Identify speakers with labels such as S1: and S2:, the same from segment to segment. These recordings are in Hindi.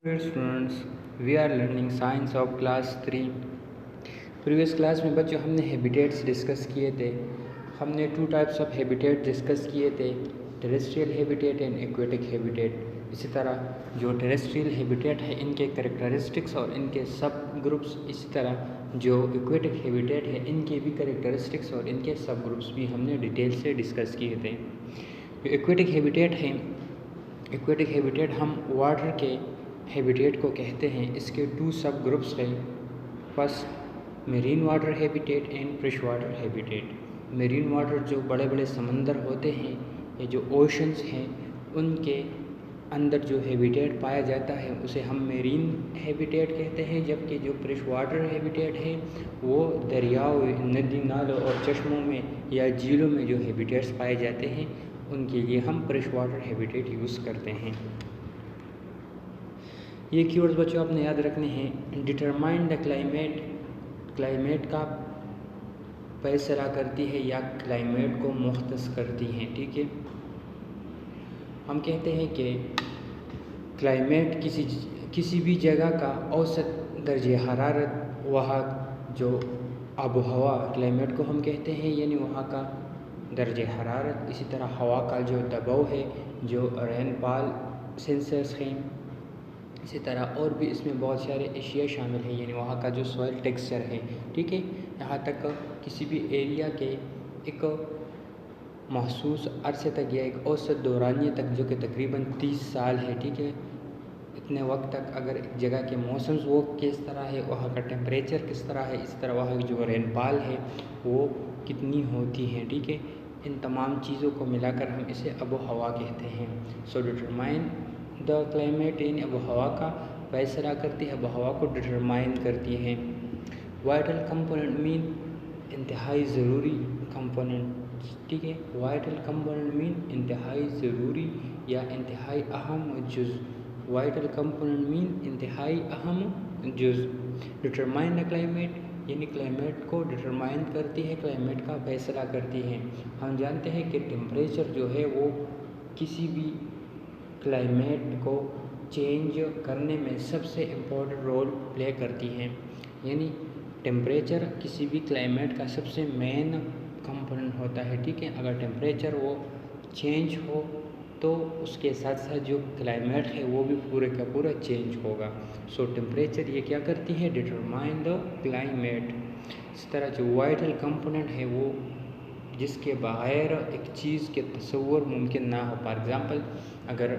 S1: Dear students, we are learning science of class 3. Previous class में बच्चों हमने हैबिटेट्स डिस्कस किए थे। हमने two types of habitat discuss किए थे, terrestrial habitat and aquatic habitat. इसी तरह जो टेरेस्ट्रियल हैबिटेट है इनके कैरेक्टरिस्टिक्स और इनके सब ग्रुप्स, इसी तरह जो एक्वेटिक हैबिटेट है इनके भी कैरेक्टरिस्टिक्स और इनके सब ग्रुप्स भी हमने डिटेल से डिस्कस किए थे। जो एक्वेटिक हैबिटेट है, एक्वेटिक हैबिटेट हम वाटर के हैबिटेट को कहते हैं। इसके टू सब ग्रुप्स हैं। First marine water habitat and fresh water habitat. Marine water जो बड़े बड़े समंदर होते हैं या जो ओशंस हैं उनके अंदर जो हैबिटेट पाया जाता है उसे हम मेरीन हैबिटेट कहते हैं, जबकि जो फ्रेश वाटर हैबिटेट है वो दरियाओं, नदी नालों और चश्मों में या झीलों में जो हैबिटेट्स पाए जाते हैं उनके लिए हम फ्रेश वाटर हैबिटेट यूज़ करते हैं। ये कीवर्ड्स बच्चों आपने याद रखने हैं। डिटरमाइन द क्लाइमेट, क्लाइमेट का फैसला करती है या क्लाइमेट को मुख्तस करती हैं। ठीक है, हम कहते हैं कि क्लाइमेट किसी भी जगह का औसत दर्जे हरारत, वहाँ जो आबो हवा, क्लाइमेट को हम कहते हैं, यानी वहाँ का दर्जे हरारत। इसी तरह हवा का जो दबाव है, जो रेनफॉल सेंसर्स हैं, इसी तरह और भी इसमें बहुत सारे एशिया शामिल हैं, यानी वहाँ का जो सॉइल टेक्सचर है। ठीक है, यहाँ तक किसी भी एरिया के एक महसूस अरसे तक या एक औसत दौरानिए तक, जो कि तकरीबन 30 साल है, ठीक है, इतने वक्त तक अगर एक जगह के मौसम्स वो किस तरह है, वहाँ का टेम्परेचर किस तरह है, इस तरह वहाँ की जो रेनफॉल है वो कितनी होती है। ठीक है, इन तमाम चीज़ों को मिलाकर हम इसे आबो हवा कहते हैं। सो डिटरमाइन द क्लाइमेट, इन आबो हवा का फैसला करती है, आबो हवा को डिटरमाइन करती है। वाइटल कंपोनेंट मीन इंतहाई ज़रूरी कंपोनेंट। ठीक है, वाइटल कंपोनेंट मीन इंतहाई ज़रूरी या इंतहाई अहम जुज़। वाइटल कंपोनेंट मीन इंतहाई अहम जुज़। डिटरमाइन द क्लाइमेट यानी क्लाइमेट को डिटरमाइन करती है, क्लाइमेट का फैसला करती है। हम जानते हैं कि टेम्परेचर जो है वो किसी भी क्लाइमेट को चेंज करने में सबसे इम्पोर्टेंट रोल प्ले करती हैं, यानी टेम्परेचर किसी भी क्लाइमेट का सबसे मेन कंपोनेंट होता है। ठीक है, अगर टेम्परेचर वो चेंज हो तो उसके साथ साथ जो क्लाइमेट है वो भी पूरे का पूरा चेंज होगा। सो टेम्परेचर ये क्या करती है, डिटरमाइन द क्लाइमेट। इस तरह जो वाइटल कंपोनेंट है वो जिसके बगैर एक चीज़ के तसव्वुर मुमकिन ना हो। फॉर एग्ज़ाम्पल अगर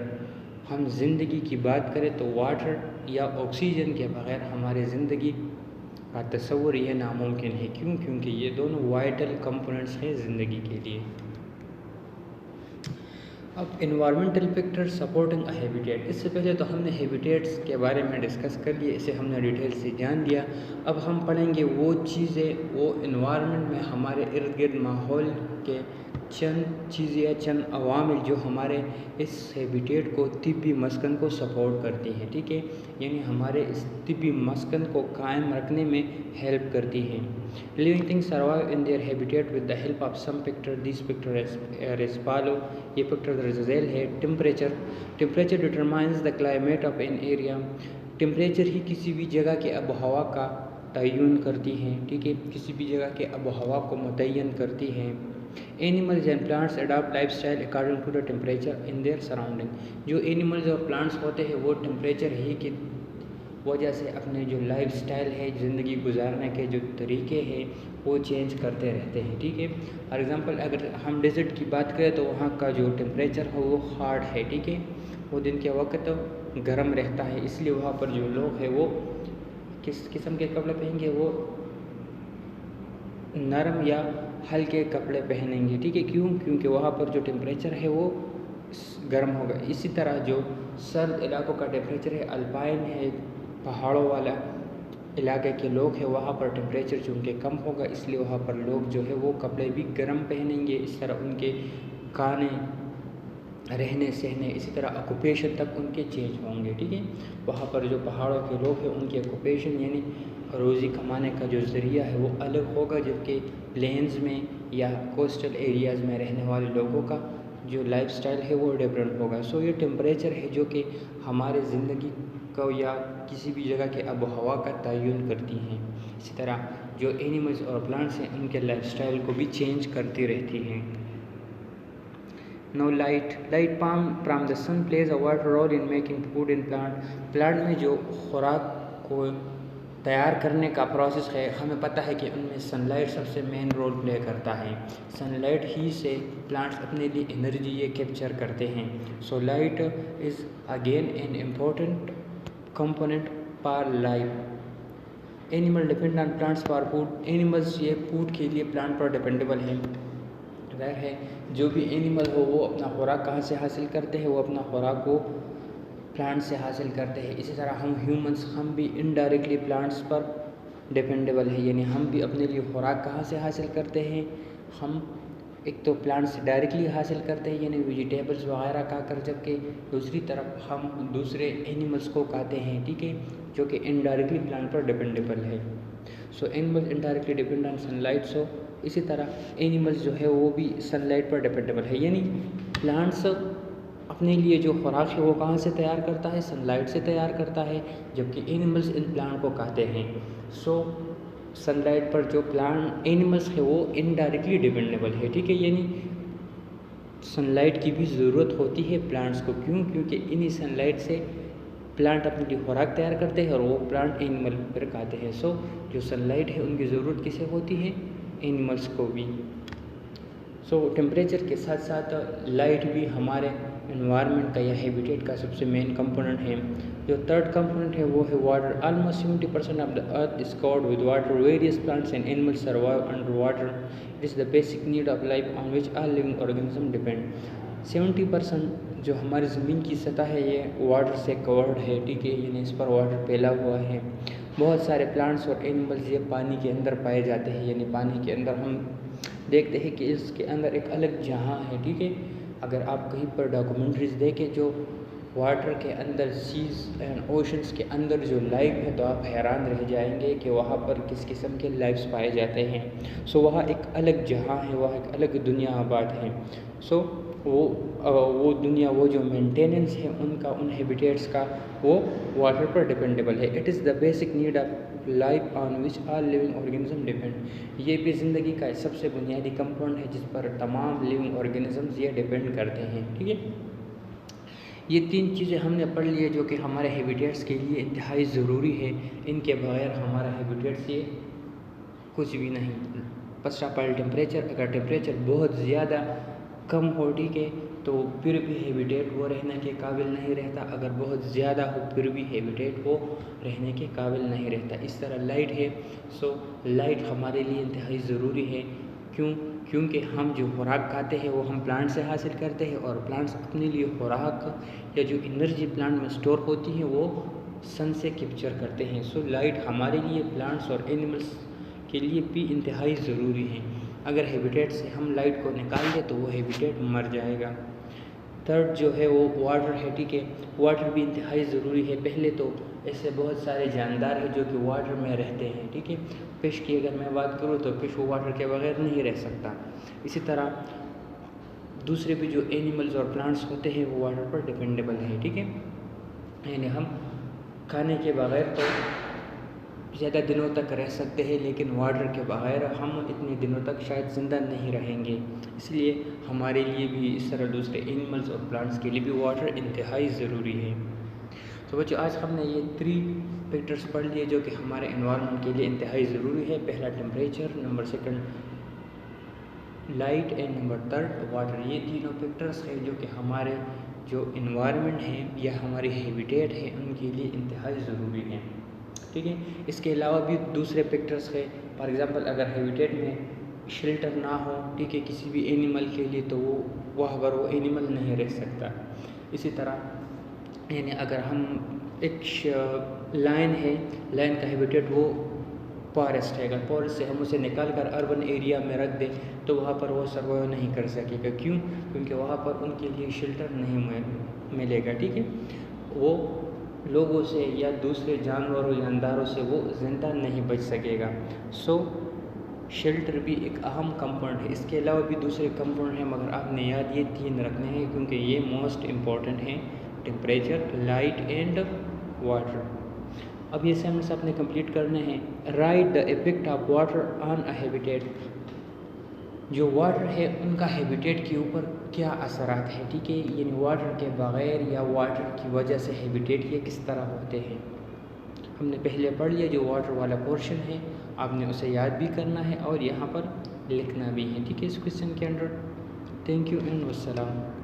S1: हम ज़िंदगी की बात करें तो वाटर या ऑक्सीजन के बगैर हमारे ज़िंदगी का तसव्वुर ये नामुमकिन है। क्यों? क्योंकि ये दोनों वाइटल कंपोनेंट्स हैं ज़िंदगी के लिए। अब इन्वायरमेंटल फैक्टर सपोर्टिंग अ हैबिटेट। इससे पहले तो हमने हैबिटेट्स के बारे में डिस्कस कर लिए, इसे हमने डिटेल से जान लिया। अब हम पढ़ेंगे वो चीज़ें, वो इन्वायरमेंट में हमारे इर्द गिर्द माहौल के चंद चीज़ें या चंद अवामिल जो हमारे इस हैबिटेट को, तिब्बी मस्कन को सपोर्ट करती हैं। ठीक है, यानी हमारे इस तिब्बी मस्कन को कायम रखने में हेल्प करती हैं। Living things survive in their habitat with the help of some factor. This factor as follow. ये फैक्टर दरअसल है temperature. Temperature determines the climate of an area. Temperature ही किसी भी जगह के आबो हवा का तयन करती हैं। ठीक है, किसी भी जगह के आबो हवा को मुतय्यन करती हैं। Animals and plants adopt life style according to the temperature in their surrounding. जो एनिमल्स और प्लांट्स होते हैं वो टेम्परेचर ही की वजह से अपने जो लाइफ स्टाइल है, ज़िंदगी गुजारने के जो तरीके हैं वो चेंज करते रहते हैं। ठीक है, फॉर एग्ज़ाम्पल अगर हम डेजर्ट की बात करें तो वहाँ का जो टेम्परेचर है वो हार्ड है। ठीक है, वो दिन के वक्त गर्म रहता है, इसलिए वहाँ पर जो लोग हैं वो किस किस्म के कपड़े पहनेंगे, वो नरम या हल्के कपड़े पहनेंगे। ठीक है, क्यों? क्योंकि वहाँ पर जो टेम्परेचर है वो गर्म होगा। इसी तरह जो सर्द इलाकों का टेम्परेचर है, अल्पाइन है, पहाड़ों वाला इलाके के लोग हैं, वहाँ पर टेम्परेचर चूँकि कम होगा इसलिए वहाँ पर लोग जो है वो कपड़े भी गर्म पहनेंगे। इस तरह उनके खाने, रहने सहने, इसी तरह ऑक्यूपेशन तक उनके चेंज होंगे। ठीक है, वहाँ पर जो पहाड़ों के लोग हैं उनकी ऑक्यूपेशन यानी रोज़ी कमाने का जो ज़रिया है वो अलग होगा, जबकि प्लेन्स में या कोस्टल एरियाज़ में रहने वाले लोगों का जो लाइफस्टाइल है वो डिफरेंट होगा। सो ये टेम्परेचर है जो कि हमारे ज़िंदगी को या किसी भी जगह के आबो हवा का तयन करती हैं। इसी तरह जो एनिमल्स और प्लांट्स हैं उनके लाइफस्टाइल को भी चेंज करती रहती हैं। No light from the sun plays a vital role in making food in plant में जो खुराक को तैयार करने का प्रोसेस है, हमें पता है कि उनमें सनलाइट सबसे मेन रोल प्ले करता है। सनलाइट ही से प्लांट्स अपने लिए एनर्जी ये कैप्चर करते हैं। So light is again an important component for life. Animal depend on plants for food. Animals ये फूड के लिए प्लांट पर डिपेंडेबल हैं। वह है जो भी एनिमल हो वो अपना खुराक कहाँ से हासिल करते हैं, वो अपना खुराक को प्लांट से हासिल करते हैं। इसी तरह हम ह्यूमंस हम भी इनडायरेक्टली प्लांट्स पर डिपेंडेबल है, यानी हम भी अपने लिए खुराक कहाँ से हासिल करते हैं, हम एक तो प्लांट से डायरेक्टली हासिल करते हैं यानी वेजिटेबल्स वगैरह खाकर, जबकि दूसरी तरफ हम दूसरे एनिमल्स को खाते हैं, ठीक है, जो कि इनडायरेक्टली प्लांट पर डिपेंडेबल है। So animals indirectly depend on sunlight. So इसी तरह एनिमल्स जो है वो भी सनलाइट पर डिपेंडेबल है, यानी प्लांट्स अपने लिए जो खुराक है वो कहाँ से तैयार करता है, सनलाइट से तैयार करता है, जबकि एनिमल्स इन प्लांट को खाते हैं। सो सनलाइट पर जो प्लांट एनिमल्स है वो इनडायरेक्टली डिपेंडेबल है, ठीक है, यानी सनलाइट की भी ज़रूरत होती है प्लांट्स को। क्यों? क्योंकि इन्हीं सनलाइट से प्लांट अपने लिए खुराक तैयार करते हैं और वो प्लांट एनिमल पर खाते हैं। सो जो सनलाइट है उनकी ज़रूरत किसे होती है, एनिमल्स को भी। सो टेम्परेचर के साथ साथ लाइट भी हमारे एनवायरनमेंट का या हैबिटेट का सबसे मेन कंपोनेंट है। जो थर्ड कंपोनेंट है वो है water. Almost 70% of the earth is covered with water. Various plants and animals survive under water. It is the basic need of life on which all living organism depend. 70% जो हमारी ज़मीन की सतह है ये वाटर से कवर्ड है, ठीक है, यानी इस पर वाटर फैला हुआ है। बहुत सारे प्लांट्स और एनिमल्स ये पानी के अंदर पाए जाते हैं, यानी पानी के अंदर हम देखते हैं कि इसके अंदर एक अलग जहां है, ठीक है। अगर आप कहीं पर डॉक्यूमेंट्रीज देखें जो वाटर के अंदर, सीज एंड ओशंस के अंदर जो लाइफ है, तो आप हैरान रह जाएंगे कि वहाँ पर किस किस्म के लाइफ्स पाए जाते हैं। सो वहाँ एक अलग जहां है, वहाँ एक अलग दुनिया आबाद है। सो वो दुनिया, वो जो मेंटेनेंस है उनका, उन हैबिटेट्स का, वो वाटर पर डिपेंडेबल है। It is the basic need of life on which all living organism depend. ये भी ज़िंदगी का सबसे बुनियादी कंपोनेंट है जिस पर तमाम लिविंग ऑर्गेनिजम्स ये डिपेंड करते हैं, ठीक है। ये तीन चीज़ें हमने पढ़ ली है जो कि हमारे हैबिटेट्स के लिए इंतहाई ज़रूरी है। इनके बगैर हमारा हैबिटेट्स ये कुछ भी नहीं। फर्स्ट ऑफ ऑल टेम्परेचर, अगर टेम्परेचर बहुत ज़्यादा कम हो, ठीक है, तो फिर भी हैबिटेट वो रहने के काबिल नहीं रहता। अगर बहुत ज़्यादा हो फिर भी हैबिटेट वो रहने के काबिल नहीं रहता। इस तरह लाइट है। सो लाइट हमारे लिए इंतहाई ज़रूरी है। क्यों? क्योंकि हम जो खुराक खाते हैं वो हम प्लांट से हासिल करते हैं और प्लांट्स अपने लिए खुराक या जो एनर्जी प्लांट में स्टोर होती है वो सन से कैप्चर करते हैं। सो लाइट हमारे लिए, प्लांट्स और एनिमल्स के लिए भी इंतहाई ज़रूरी है। अगर हैबिटेट से हम लाइट को निकाल दें तो वो हैबिटेट मर जाएगा। थर्ड जो है वो वाटर है, ठीक है, वाटर भी इंतहाई ज़रूरी है। पहले तो ऐसे बहुत सारे जानदार हैं जो कि वाटर में रहते हैं, ठीक है। फिश की अगर मैं बात करूँ तो फिश वो वाटर के बगैर नहीं रह सकता। इसी तरह दूसरे भी जो एनिमल्स और प्लांट्स होते हैं वो वाटर पर डिपेंडेबल है, ठीक है, यानी हम खाने के बगैर तो ज़्यादा दिनों तक रह सकते हैं, लेकिन वाटर के बगैर हम इतने दिनों तक शायद ज़िंदा नहीं रहेंगे। इसलिए हमारे लिए भी, इस तरह दूसरे एनिमल्स और प्लांट्स के लिए भी वाटर इंतहाई ज़रूरी है। तो बच्चों, आज हमने ये 3 फैक्टर्स पढ़ लिए जो कि हमारे एनवायरनमेंट के लिए इंतहाई ज़रूरी है। पहला temperature, number second light and number third water. ये तीनों फैक्टर्स हैं जो कि हमारे जो एनवायरनमेंट है या हमारी हैबिटेट है उनके लिए इंतहाई ज़रूरी है, ठीक है। इसके अलावा भी दूसरे फैक्टर्स है। फॉर एग्ज़ाम्पल अगर हैबिटेट में शेल्टर ना हो, ठीक है, किसी भी एनिमल के लिए, तो वो वहाँ पर वो एनिमल नहीं रह सकता। इसी तरह यानी अगर हम एक लायन है, लायन का हैबिटेट वो फॉरेस्ट है, अगर फॉरेस्ट से हम उसे निकाल कर अर्बन एरिया में रख दें तो वहाँ पर वो सर्वाइव नहीं कर सकेगा। क्यों? क्योंकि वहाँ पर उनके लिए शेल्टर नहीं मिलेगा, ठीक है। वो लोगों से या दूसरे जानवरों, जानदारों से वो ज़िंदा नहीं बच सकेगा। सो शेल्टर भी एक अहम कंपोनेंट है। इसके अलावा भी दूसरे कंपोनेंट हैं, मगर आपने याद ये 3 रखने हैं क्योंकि ये मोस्ट इम्पॉर्टेंट हैं। Temperature, light and water. अब ये असाइनमेंट्स आपने कंप्लीट करने हैं। Right the effect of water on a habitat, जो वाटर है उनका हैबिटेट के ऊपर क्या असरात है, ठीक है, यानी वाटर के बग़ैर या वाटर की वजह से हैबिटेट ये किस तरह होते हैं। हमने पहले पढ़ लिया जो वाटर वाला पोर्शन है, आपने उसे याद भी करना है और यहाँ पर लिखना भी है, ठीक है, इस क्वेश्चन के अंदर। Thank you and वस्सलाम।